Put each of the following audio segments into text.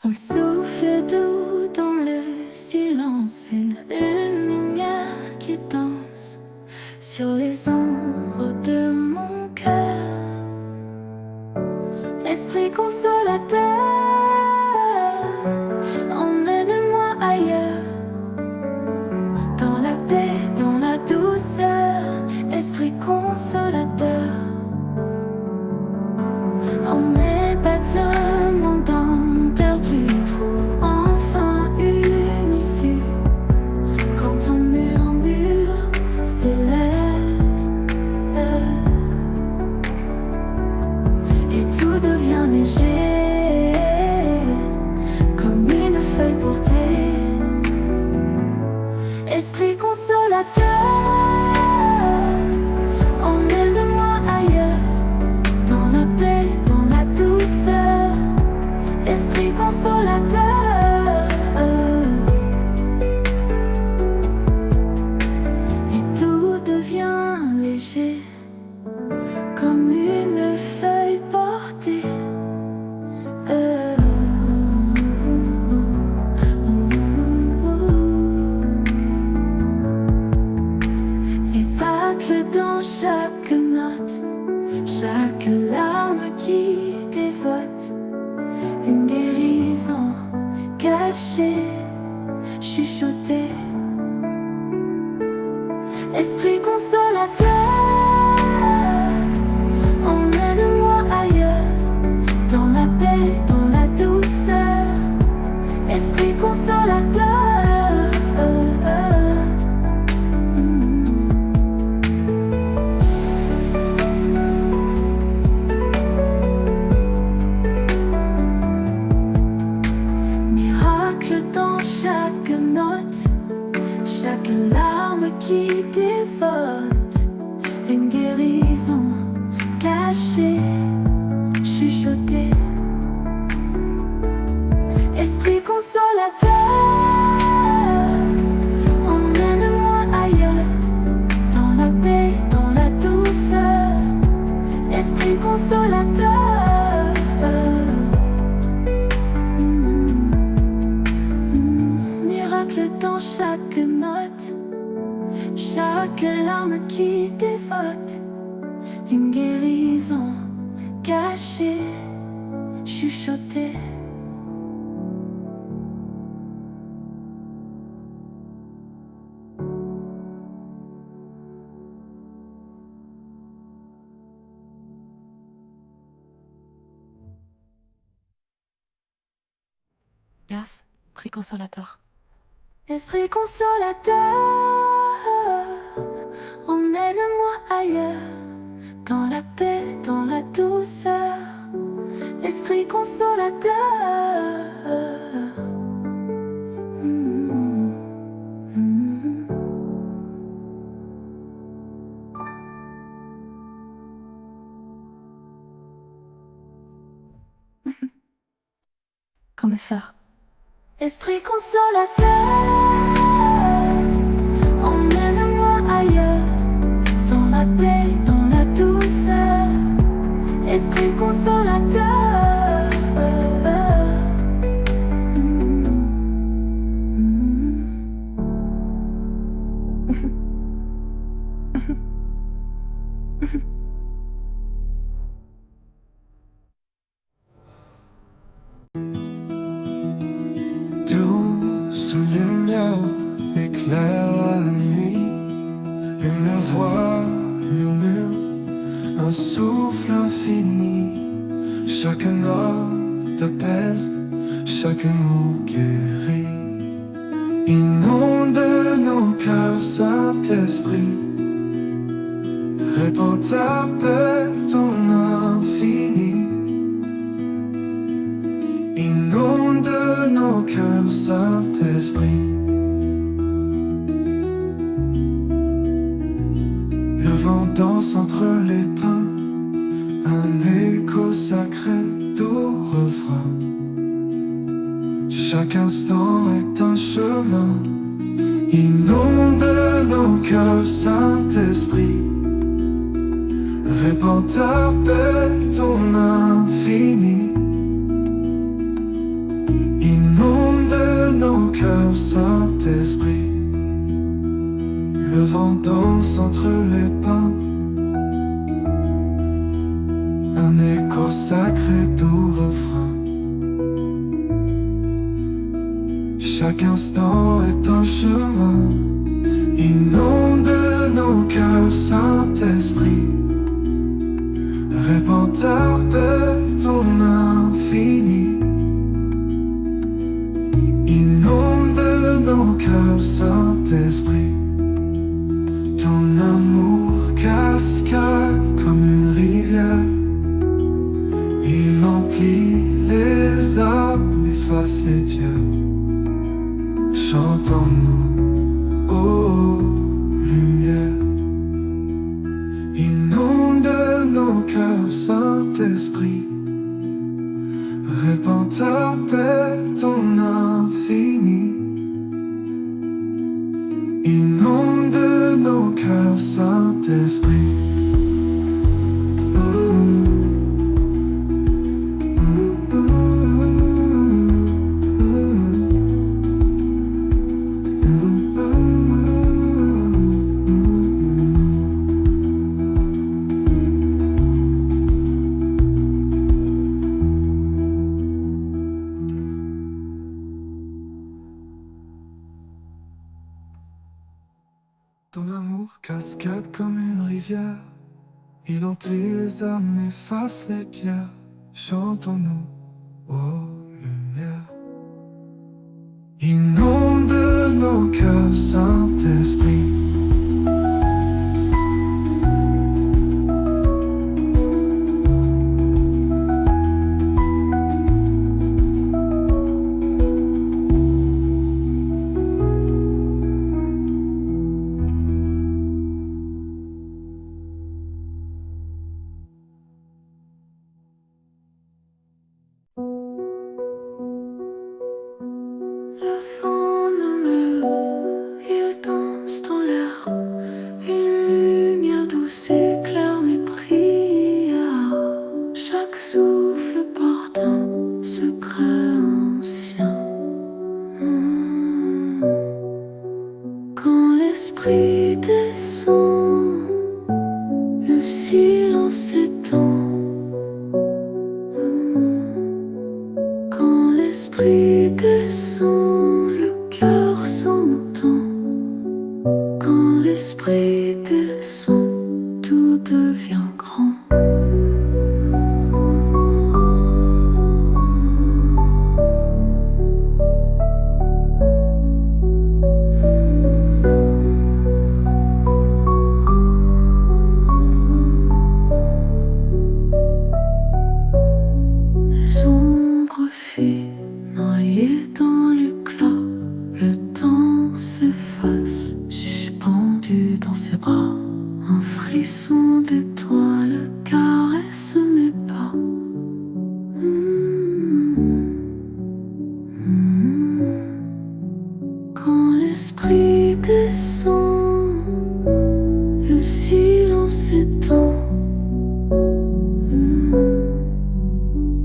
Un souffle doux dans le silence, une lumière qui danse sur les ombres de mon cœur. Esprit consolateur, emmène-moi ailleurs, dans la paix, dans la douceur. Esprit consolateur, en mes baptêmes d'âme perdu, trouve enfin une issue. Quand on murmure, s'élève et tout devient léger, comme une feuille portée. Esprit consolateur, emmène-moi ailleurs, dans la paix, dans la douceur. Esprit consolateur, et tout devient léger, comme une feuille portée. Et battle dans chaque note, chaque larme qui dévote, une guérison cachée, chuchotée. Esprit consolateur, emmène-moi ailleurs, dans la paix, dans la douceur. Esprit consolateur, miracle dans chaque note, chaque larme qui dévote, une guérison cachée, chuchotée. Esprit consolateur, emmène-moi ailleurs, dans la paix, dans la douceur. Esprit consolateur, miracle dans chaque note, chaque larme qui dévote, une guérison cachée, chuchotée. Yes, Esprit consolateur. Esprit consolateur, emmène-moi ailleurs, dans la paix, dans la douceur. Esprit consolateur, Comme faire. Esprit consolateur, emmène-moi ailleurs, dans la paix, dans la douceur. Esprit consolateur, Douce lumière éclaire la nuit, une voix murmure, un souffle infini. Chaque note apaise, chaque mot guérit. Inonde nos cœurs, Saint-Esprit, répands ta paix, ton infini. Inonde nos cœurs, Saint-Esprit. Le vent danse entre les pins, un écho sacré d'au refrain. Chaque instant est un chemin. Inonde nos cœurs, Saint-Esprit. Répands ta paix, ton infini. Inonde nos cœurs, Saint-Esprit. Le vent danse entre les pins, un écho sacré doux refrain. Chaque instant est un chemin. Inonde nos cœurs, Saint-Esprit. Répands ta paix, ton infini. Inonde nos cœurs, Saint-Esprit. Ton amour cascade comme une rivière. Il emplit les âmes, efface les pierres. Chantons-nous, ô lumière. Inonde nos cœurs, Saint-Esprit. Répands ta paix, ton infini. Inonde nos cœurs, Saint-Esprit. Ton amour cascade comme une rivière. Il emplit les âmes, efface les pierres. Chantons-nous, ô lumière. Inonde nos cœurs, Saint-Esprit. Le vent murmure, il danse dans l'air. Une lumière douce éclaire mes prières. Chaque souffle porte un secret ancien. Quand l'esprit descend, le silence s'étend. Quand l'esprit descend, le cœur s'entend. Quand l'esprit descend, tout devient grand. Les ombres fuient, noyées dans l'éclat. Le temps s'efface, suspendu dans ses bras. Un frisson d'étoiles caresse mes pas. Quand l'esprit descend, le silence s'étend.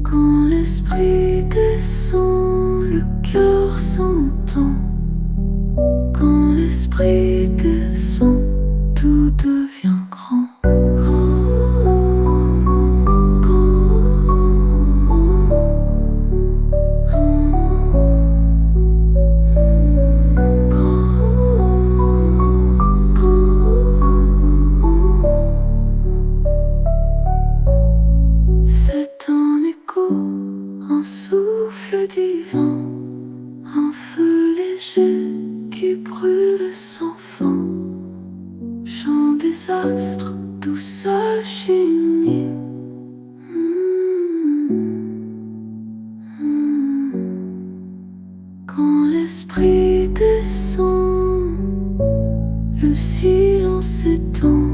Quand l'esprit descend, le cœur s'entend. Quand l'esprit descend, tout devient grand. C'est un écho, un souffle divin, un feu léger qui brûle sans fin. Chant des astres, douce alchimie. Quand l'esprit descend, le silence s'étend.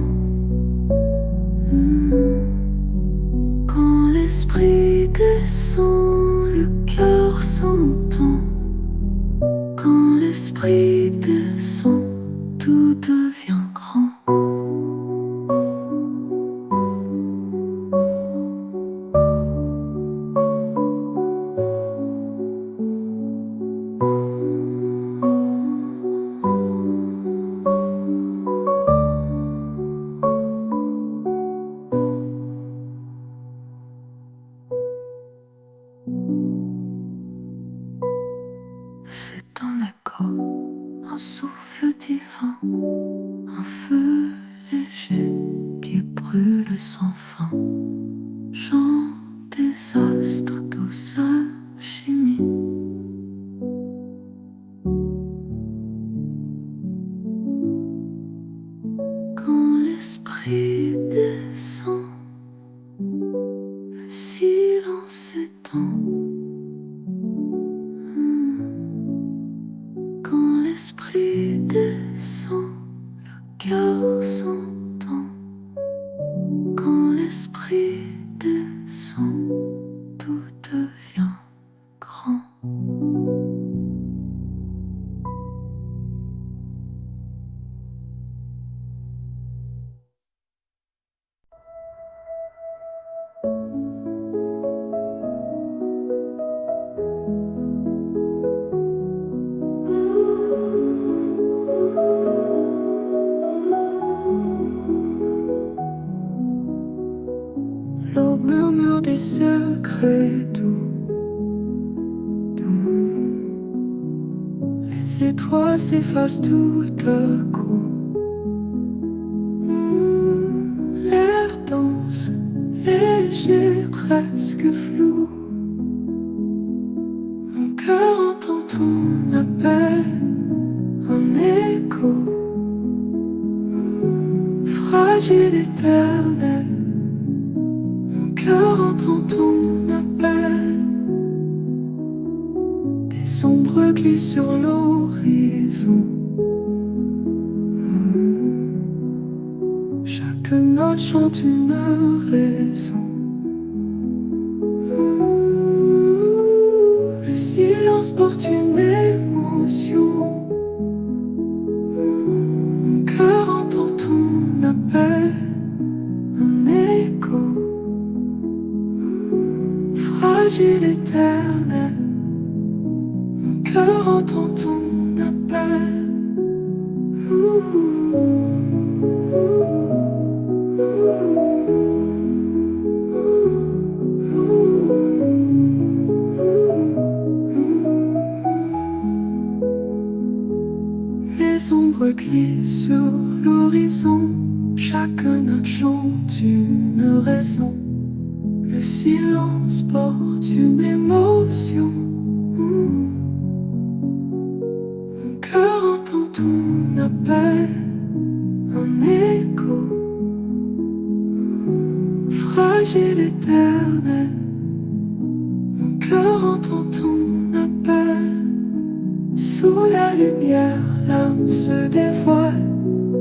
Quand l'esprit descend, le cœur s'entend. Quand l'esprit descend, tout devient grand. l'esprit descend, le cœur s'entend. Quand l'esprit descend, tout devient grand. L'eau murmure des secrets doux, doux. Les étoiles s'effacent tout à coup. L'air danse, léger, presque flou. Mon cœur entend ton appel, un écho, fragile, éternel. Mon cœur entend ton appel. Des ombres glissent sur l'horizon. Chaque note chante une raison. Le silence porte une émotion. Mon cœur entend ton appel, un écho, fragile, éternel. Mon cœur entend ton appel. Les ombres glissent sur l'horizon. Chaque note chante une raison. Le silence porte une émotion. Mon cœur entend ton appel, un écho, fragile, éternel. Mon cœur entend ton appel. Sous la lumière, l'âme se dévoile.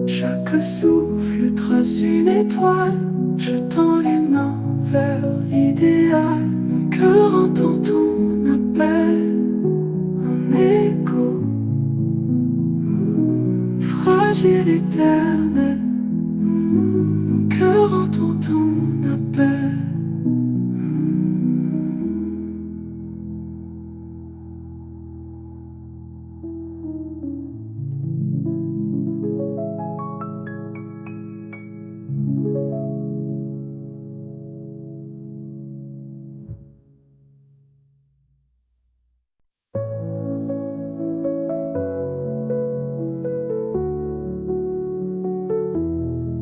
Chaque souffle trace une étoile. Je tends les mains vers l'idéal. Mon cœur entend ton appel, un écho, fragile, éternel. Mon cœur entend ton appel.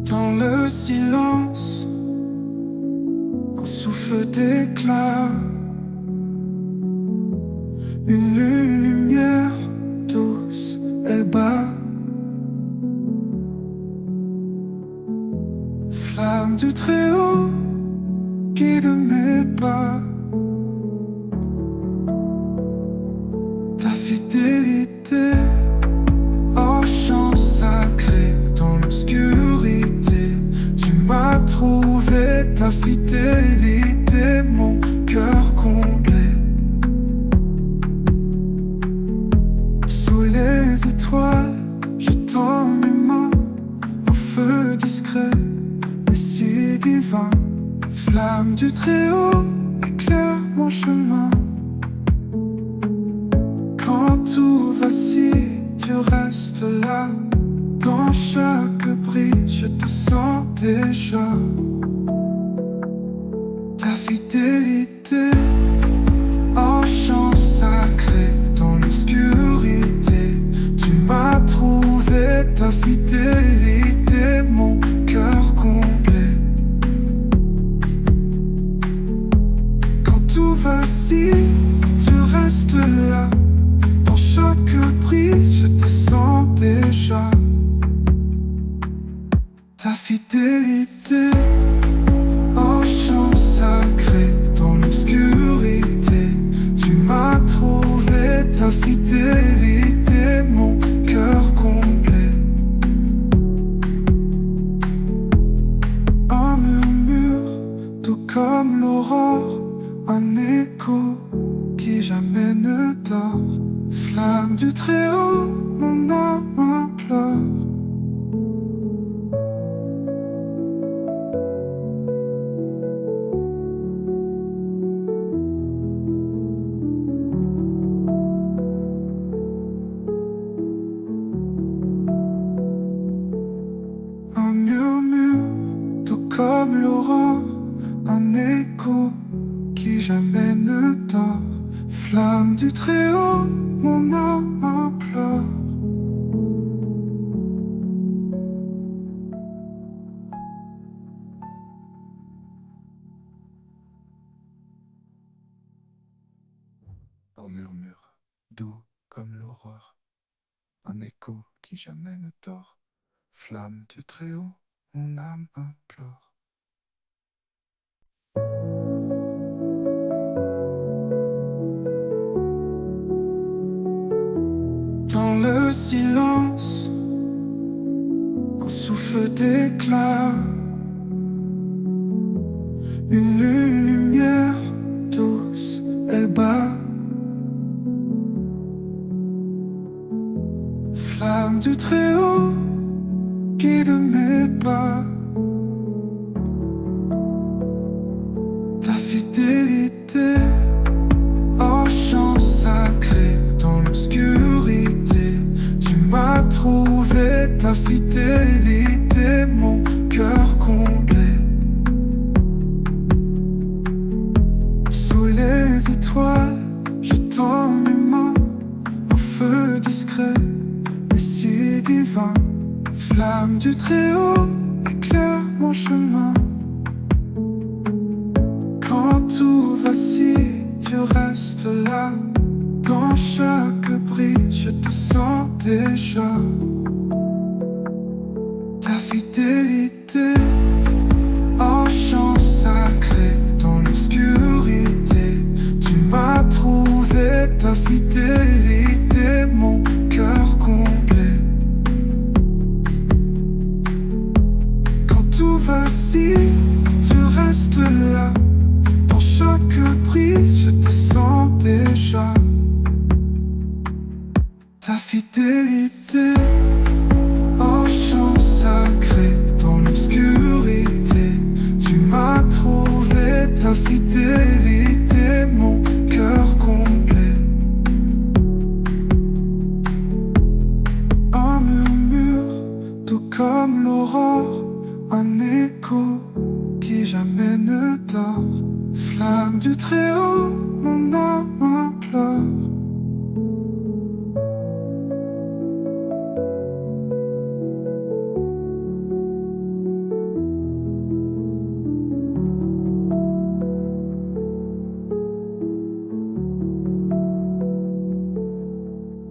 Dans le silence, un souffle d'éclat, une lumière douce, elle bat. Flamme du Très-Haut, guide mes pas. Ta fidélité, oh chant sacré dans l'obscurité. Tu m'as trouvé, ta fidélité, mon cœur comblé. Sous les étoiles, je tends mes mains, un feu discret, mais si divin. Flamme du Très-Haut, éclaire mon chemin. Quand tout vacille, tu restes là. Dans chaque brise, je te sens déjà. Ta fidélité, oh chant sacré dans l'obscurité. Tu m'as trouvé, ta fidélité, mon cœur comblé. Quand tout vacille, tu restes là. Dans chaque brise, je te sens déjà. Ta fidélité. du Très-Haut, mon âme implore. Un murmure, tout comme l'aurore, un écho qui jamais ne dort. Flamme du Très-Haut, mon âme implore. Un murmure, doux comme l'aurore, un écho qui jamais ne dort. Flamme du Très-Haut, mon âme implore. Dans le silence, un souffle d'éclat, une lumière douce, elle bat. Flamme du Très-Haut, guide mes pas. Ta fidélité, en chant sacré dans l'obscurité. Tu m'as trouvé, ta fidélité, mon cœur comblé. Sous les étoiles, je tends mes mains, un feu discret, mais si divin. Flamme du Très-Haut, éclaire mon chemin. Quand tout vacille, tu restes là. Dans chaque brise, je te sens déjà. Ta fidélité, en chant sacré dans l'obscurité. Tu m'as trouvé, ta fidélité, mon cœur comblé. Quand tout vacille, tu restes là. Dans chaque brise, je te sens déjà. Ta fidélité, en chant sacré dans l'obscurité. Tu m'as trouvé, ta fidélité, mon cœur comblé. Un murmure, tout comme l'aurore, un écho qui jamais ne dort. Flamme du Très-Haut, mon âme implore.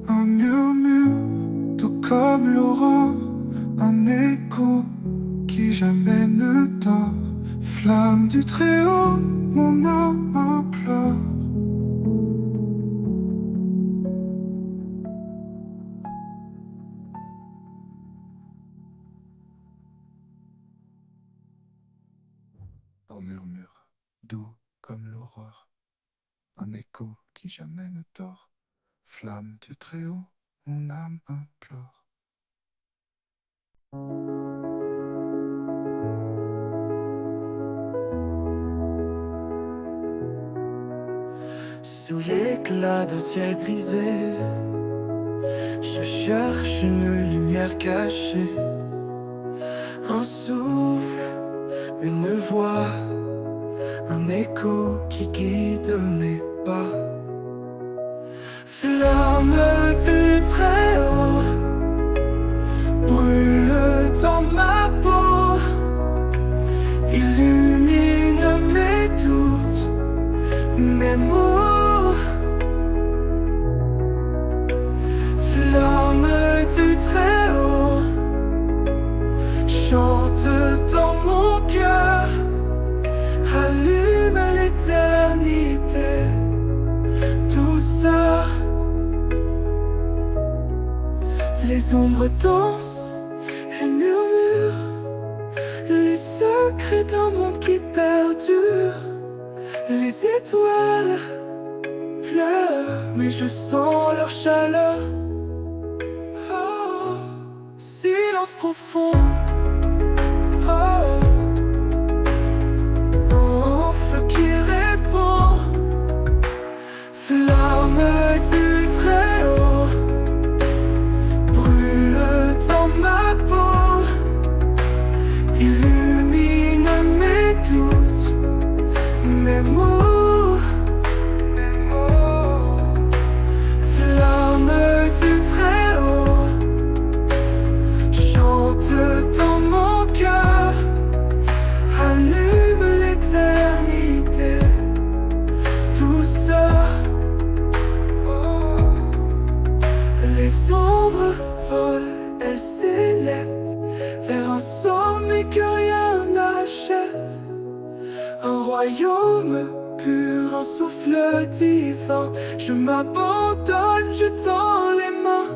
Un murmure, tout comme l'aurore, un écho qui jamais ne dort. Flamme du Très-Haut, mon âme implore. Un murmure, doux comme l'aurore, un écho qui jamais ne dort. Flamme du Très-Haut, mon âme implore. Sous l'éclat d'un ciel grisé, je cherche une lumière cachée. Un souffle, une voix, un écho qui guide mes pas. Flamme du Très-Haut, brûle dans ma peau, illumine mes doutes, mes mots. Flamme du Très-Haut, chante dans mon cœur, allume l'éternité, douceur. Les ombres dansent, elles murmurent les secrets d'un monde qui perdure. Les étoiles pleure, mais je sens leur chaleur. Oh, silence profond. Oh, oh, feu qui répond. Flamme du Très-Haut brûle dans ma peau, illumine mes doutes, mes mots. Flamme du Très-Haut chante dans mon cœur, allume l'éternité, douceur. Les ombres volent, elles s'élèvent vers un sommet que rien n'achève. Un royaume pur, un souffle divin. Je m'abandonne, je tends les mains.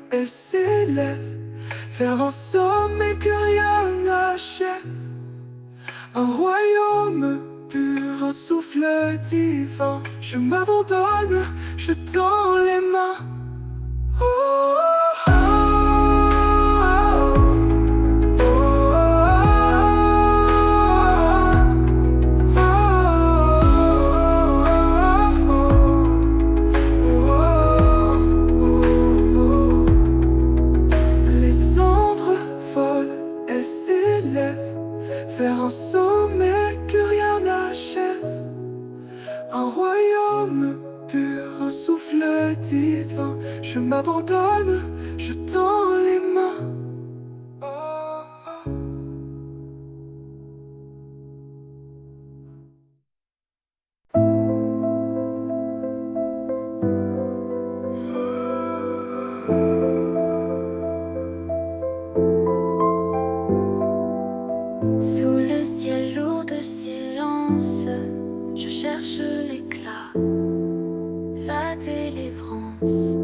Elle s'élève vers un sommet que rien n'achève. Un royaume pur, un souffle divin. Je m'abandonne, je tends les mains. Oh, oh, oh, vers un sommet que rien n'achève. Un royaume pur, un souffle divin. Je m'abandonne, je tends les mains. Sous le ciel lourd de silence, je cherche l'éclat, la délivrance.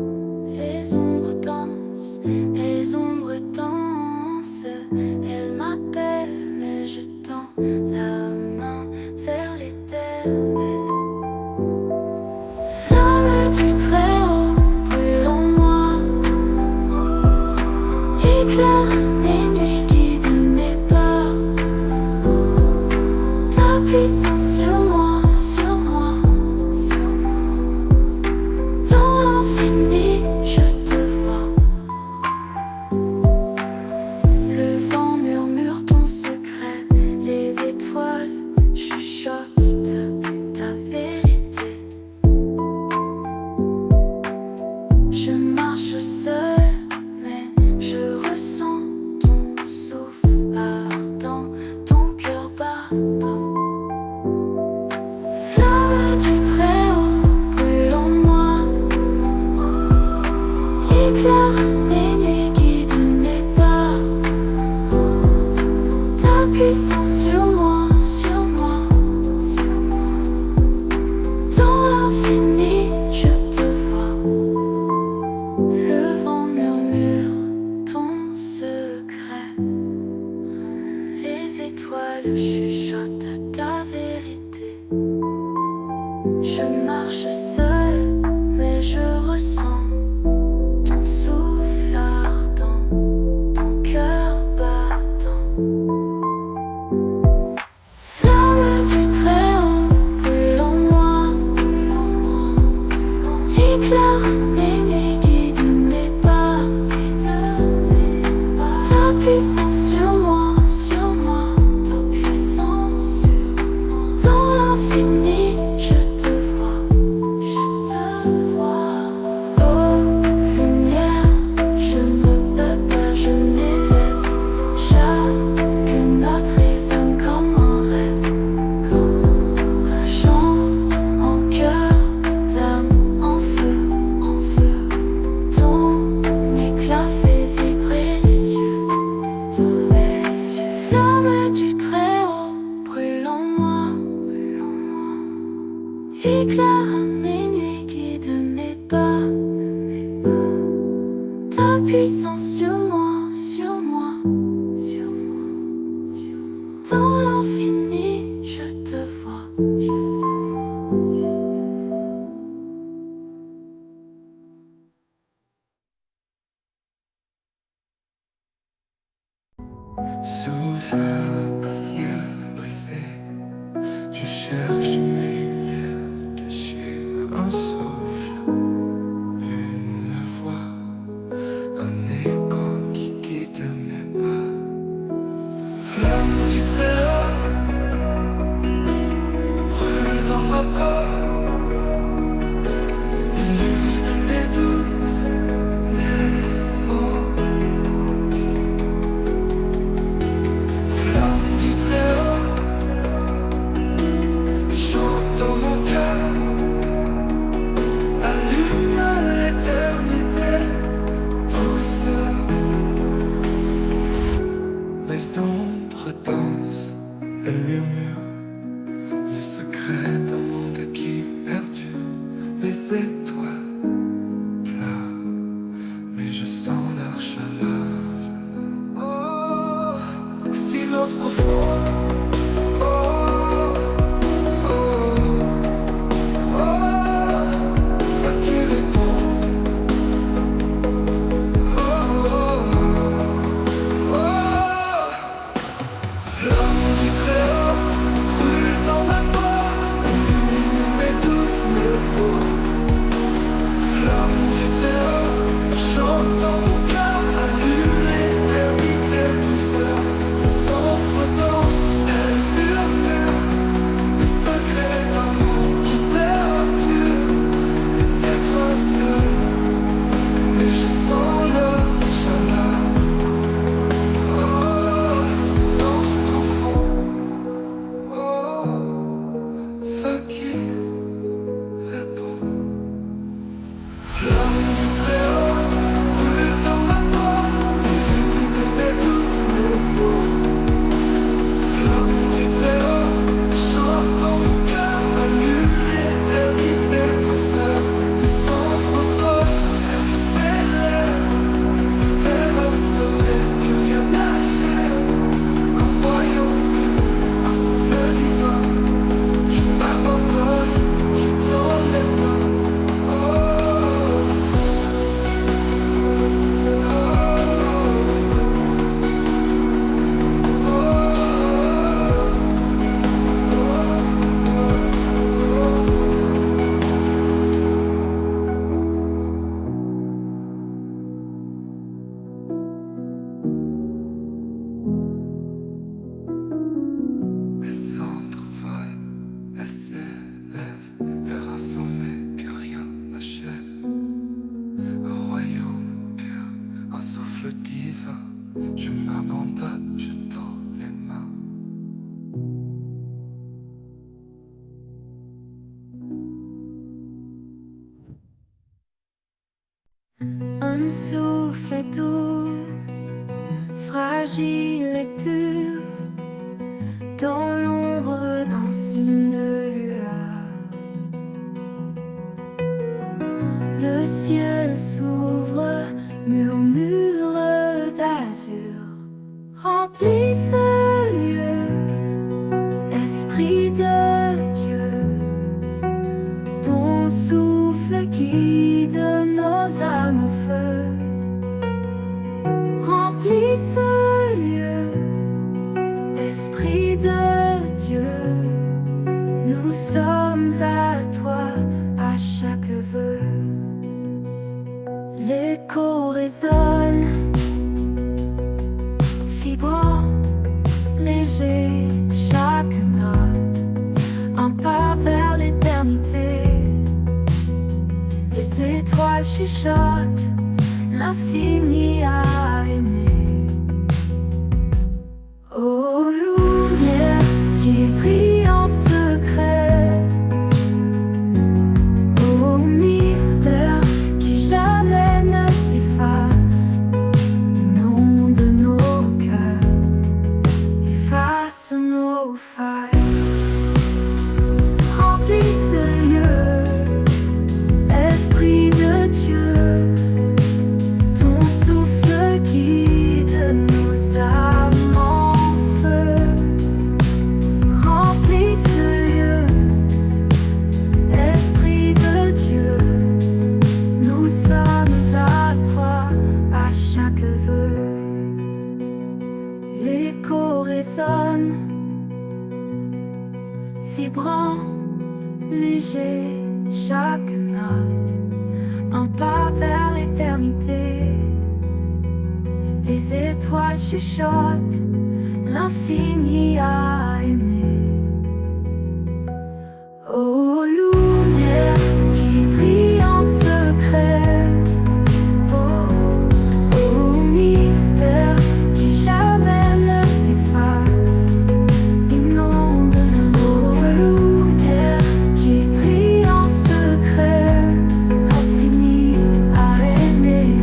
Les ombres dansent, les ombres dansent. Elles m'appellent, mais je tends la main vers l'éternel. Flamme du Très-Haut brûle en moi, éclaire mes nuits, guide mes pas. Ta puissance sur moi, sur moi, sur moi. Dans l'infini, je te vois. Le vent murmure ton secret, les étoiles chuchotent ta vérité. Je marche seul, mais je ressens ton souffle ardent, ton cœur battant. Flamme du Très-Haut brûle en moi, éclaire mes nuits, guide mes pas. Ta puissance sur moi, sur moi, sur moi. Dans l'infini, je te vois. Le vent murmure ton secret, les étoiles chuchotent ta vérité. Je marche seul, mais je ressens ton souffle ardent, ton cœur battant. Flamme du Très-Haut brûle en moi, éclaire mes nuits, guide mes pas. Ta puissance sur moi, sur moi. Ta puissance sur moi. Dans l'infini, je te vois. Éclaire mes nuits, guide mes pas. Ta puissance sur moi, sur moi, sur moi, sur moi. Dans l'infini, je te vois. Sous un ciel brisé, je cherche mes liens cachés. Un souffle, une voix, un écho qui guide mes pas. L'âme du Très-Haut brûle dans ma peau, illumine mes doutes, mes mots. Flamme du Très-Haut chante dans mon cœur, allume l'éternité douceur. Les ombres dansent et murmurent les secrets d'un monde qui perdu. Les étoiles pleurent, mais je sens leur chaleur. Oh, silence profond. Oh, oh, oh, voix qui répond. Oh, oh, oh, flamme du Très-Haut brûle dans ma peau, illumine mes doutes, mes mots. Flamme du Très-Haut chante dans mon cœur, allume l'éternité douceur. Les ombres dansent, elles murmurent les secrets d'un monde qui perdure. Les étoiles pleurent, mais je sens leur chaleur. Oh, silence profond. Oh, voix qui répond. Flamme du Très-Haut brûle dans ma peau, illumine mes doutes, mes mots. Flamme du Très-Haut chante dans mon cœur, allume l'éternité douceur. Les ombres volent, elles s'élèvent vers un sommet que rien n'achève. Un royaume, un souffle divin. Je m'abandonne, je tends les mains. Les cendres volent, elles s'élèvent vers un sommet que rien n'achève. Un royaume pur, un souffle divin. Je m'abandonne, je tends les mains. Un souffle doux, fragile et pur, dans l'ombre danse une lueur. Le ciel s'ouvre, murmure d'azur, remplit ce lieu, Esprit de Dieu. Ton souffle guide nos âmes au feu, remplis ce lieu, Esprit de Dieu. Nous sommes à toi à chaque vœu. L'écho résonne, vibrant, léger, chaque note, un pas vers l'éternité. Les étoiles chuchotent, l'infini à aimer. Ô lumière qui brille en secret, ô mystère qui jamais ne s'efface, inonde nos cœurs, efface nos failles, remplis ce lieu. léger, chaque note, un pas vers l'éternité. Les étoiles chuchotent, l'infini à aimer. Ô lumière qui brille en secret, ô mystère qui jamais ne s'efface, inonde le mot. Lumière qui brille en secret, l'infini à aimer.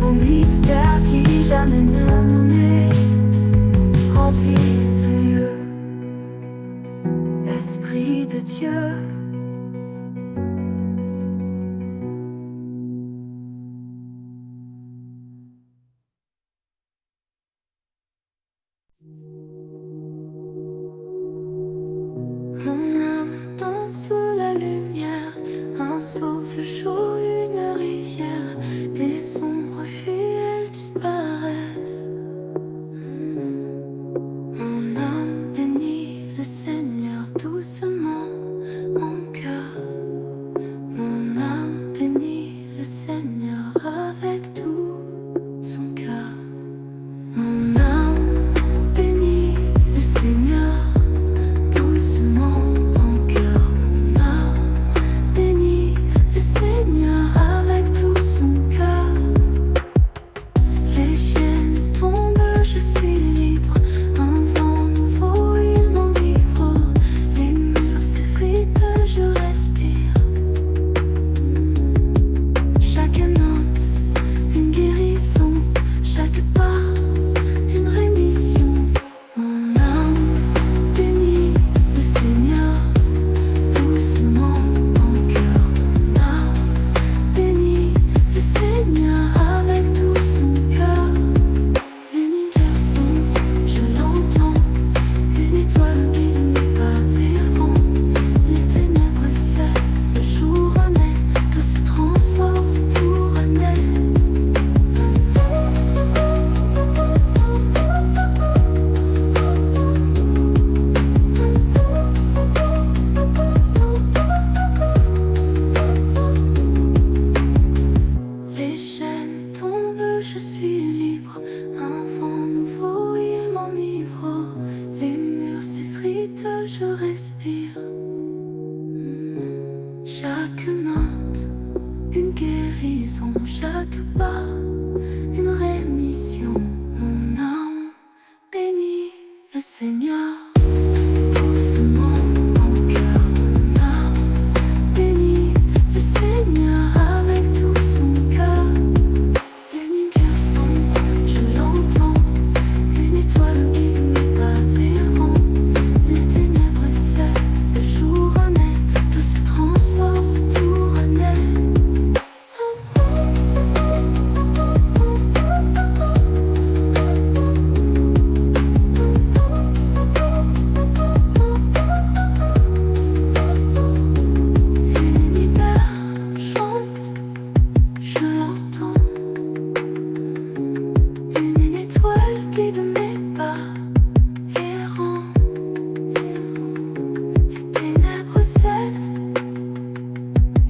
Ô mystère qui jamais ne nommé, remplit ce lieu. Esprit de Dieu, mon âme danse sous la lumière, un souffle chaud, une rivière, et son refus, elles disparaissent. Mon âme bénit le Seigneur doucement en cœur. Mon âme bénit le Seigneur avec tout son cœur. Mon âme bénit le Seigneur doucement en cœur. Mon âme bénit le Seigneur avec tout son cœur. Les chaînes tombent, je suis libre. Un vent nouveau, il m'enivre. Les murs s'effritent, je respire. Chaque note, une guérison. Chaque pas, une rémission. Mon âme bénit le Seigneur doucement en cœur. Mon âme bénit le Seigneur avec tout son cœur. L'univers sombre, je l'entends, une étoile guide mes pas errants. Les ténèbres cèdent, le jour renaît, tout se transforme, tout renaît. Les chaînes tombent, je suis libre. Un vent nouveau, il m'enivre. Les murs s'effritent, je respire. Chaque note, une guérison. Chaque pas, une rémission. Mon âme bénit le Seigneur doucement en cœur. Mon âme bénit le Seigneur avec tout son cœur. L'univers sombre, je l'entends, une étoile guide mes pas errants. Les ténèbres cèdent, le jour renaît, tout se transforme, tout renaît. L'univers chante, je l'entends. Une étoile guide mes pas errants. Les ténèbres cèdent,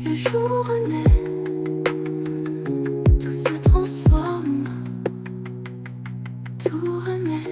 le jour renaît, tout se transforme, tout renaît.